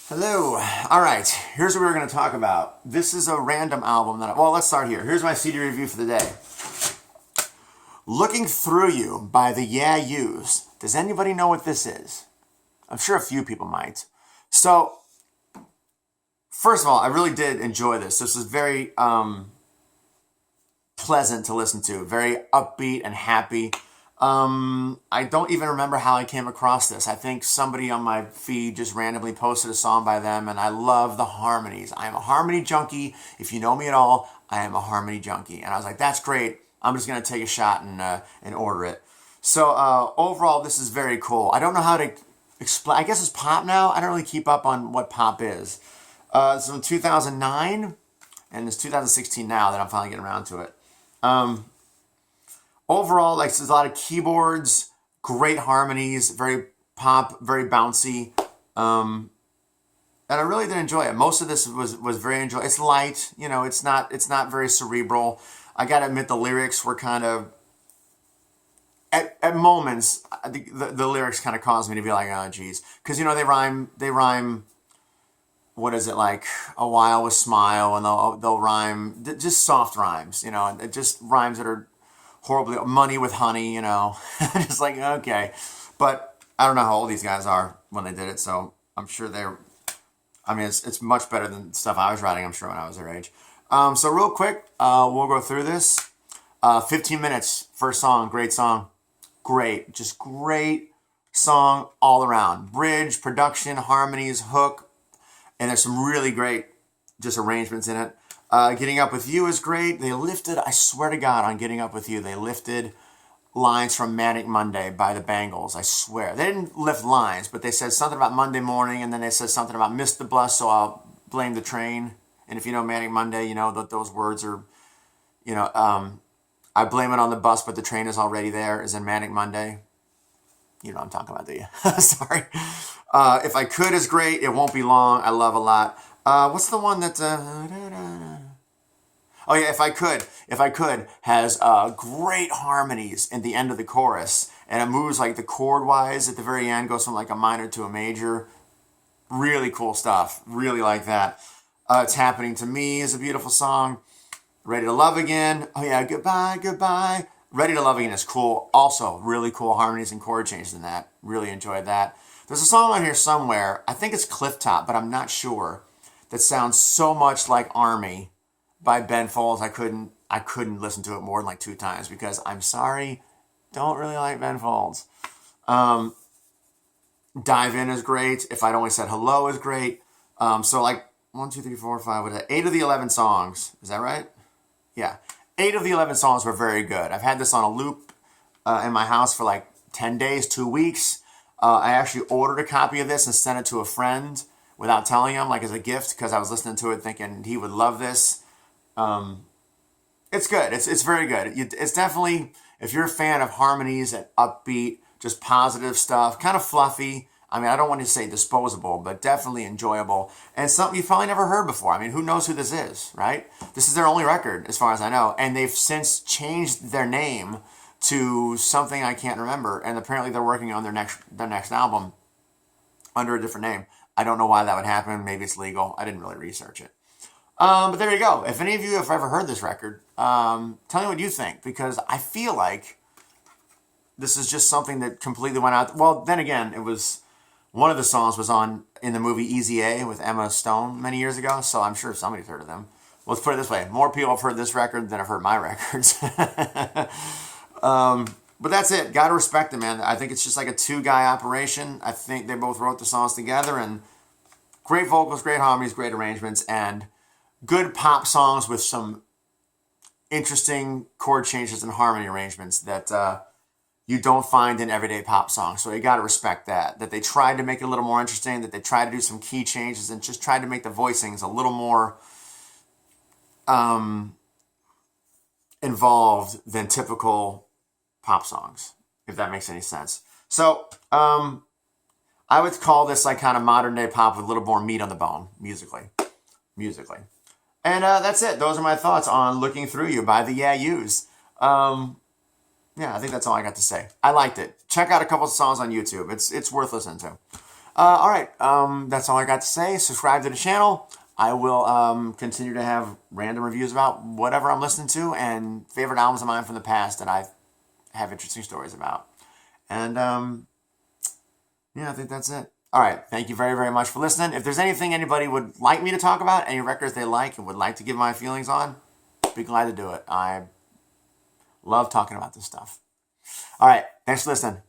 Hello. All right, here's what we're going to talk about. This is a random album well, let's start here. Here's my CD review for the day. Looking Through You by the Yeah Yous. Does anybody know what this is? I'm sure a few people might. So, first of all, I really did enjoy this. This is very pleasant to listen to, very upbeat and happy. I don't even remember how I came across this. I think somebody on my feed just randomly posted a song by them, and I love the harmonies. I am a harmony junkie. If you know me at all, I am a harmony junkie. And I was like, that's great. I'm just going to take a shot and order it. So overall, this is very cool. I don't know how to explain. I guess it's pop now. I don't really keep up on what pop is. It's from 2009, and it's 2016 now that I'm finally getting around to it. Overall, like, there's a lot of keyboards, great harmonies, very pop, very bouncy, and I really did enjoy it. Most of this was very enjoyable. It's light, you know. It's not very cerebral. I gotta admit, the lyrics were kind of at moments. The lyrics kind of caused me to be like, oh, geez, because you know they rhyme. What is it, like a while with smile, and they'll rhyme just soft rhymes, you know, and just rhymes that are horribly money with honey, you know. Just like, okay. But I don't know how old these guys are when they did it, so I'm sure it's much better than stuff I was writing, I'm sure, when I was their age. So real quick, we'll go through this. 15 minutes, first song, great song. Great, just great song all around. Bridge, production, harmonies, hook, and there's some really great just arrangements in it. Getting Up With You is great. They lifted, I swear to God, on Getting Up With You, they lifted lines from Manic Monday by the Bangles, I swear. They didn't lift lines, but they said something about Monday morning, and then they said something about missed the bus, so I'll blame the train. And if you know Manic Monday, you know that those words are, you know, I blame it on the bus, but the train is already there, is in Manic Monday. You know what I'm talking about, do you? Sorry. If I Could is great. It Won't Be Long. I love a lot. What's the one that... Oh yeah, If I Could has great harmonies in the end of the chorus, and it moves like the chord-wise at the very end, goes from like a minor to a major. Really cool stuff. Really like that. It's Happening to Me is a beautiful song. Ready to Love Again. Oh yeah, Goodbye, Goodbye. Ready to Love Again is cool. Also, really cool harmonies and chord changes in that. Really enjoyed that. There's a song on here somewhere, I think it's Cliff Top, but I'm not sure, that sounds so much like Army by Ben Folds. I couldn't listen to it more than like 2 times because, I'm sorry, don't really like Ben Folds. Dive In is great. If I'd Only Said Hello is great. So like 1, 2, 3, 4, 5, what is that? 8 of the 11 songs. Is that right? Yeah. 8 of the 11 songs were very good. I've had this on a loop in my house for like 10 days, 2 weeks. I actually ordered a copy of this and sent it to a friend without telling him, like as a gift, because I was listening to it thinking he would love this. It's good. It's very good. It's definitely, if you're a fan of harmonies and upbeat, just positive stuff, kind of fluffy. I mean, I don't want to say disposable, but definitely enjoyable. And something you've probably never heard before. I mean, who knows who this is, right? This is their only record, as far as I know. And they've since changed their name to something I can't remember. And apparently they're working on their next album under a different name. I don't know why that would happen. Maybe it's legal. I didn't really research it. But there you go. If any of you have ever heard this record, tell me what you think. Because I feel like this is just something that completely went out. Well, then again, it was... One of the songs was in the movie Easy A with Emma Stone many years ago, so I'm sure somebody's heard of them. Well, let's put it this way. More people have heard this record than have heard my records. But that's it. Gotta respect it, man. I think it's just like a 2-guy operation. I think they both wrote the songs together, and great vocals, great harmonies, great arrangements, and good pop songs with some interesting chord changes and harmony arrangements that... you don't find in everyday pop songs. So you got to respect that they tried to make it a little more interesting, that they tried to do some key changes and just tried to make the voicings a little more involved than typical pop songs, if that makes any sense. So I would call this like kind of modern day pop with a little more meat on the bone, musically. And that's it. Those are my thoughts on Looking Through You by the Yeah Yous. Yeah, I think that's all I got to say. I liked it. Check out a couple of songs on YouTube. It's worth listening to. All right. That's all I got to say. Subscribe to the channel. I will continue to have random reviews about whatever I'm listening to and favorite albums of mine from the past that I have interesting stories about. And yeah, I think that's it. All right. Thank you very, very much for listening. If there's anything anybody would like me to talk about, any records they like and would like to give my feelings on, be glad to do it. I love talking about this stuff. All right. Thanks for listening.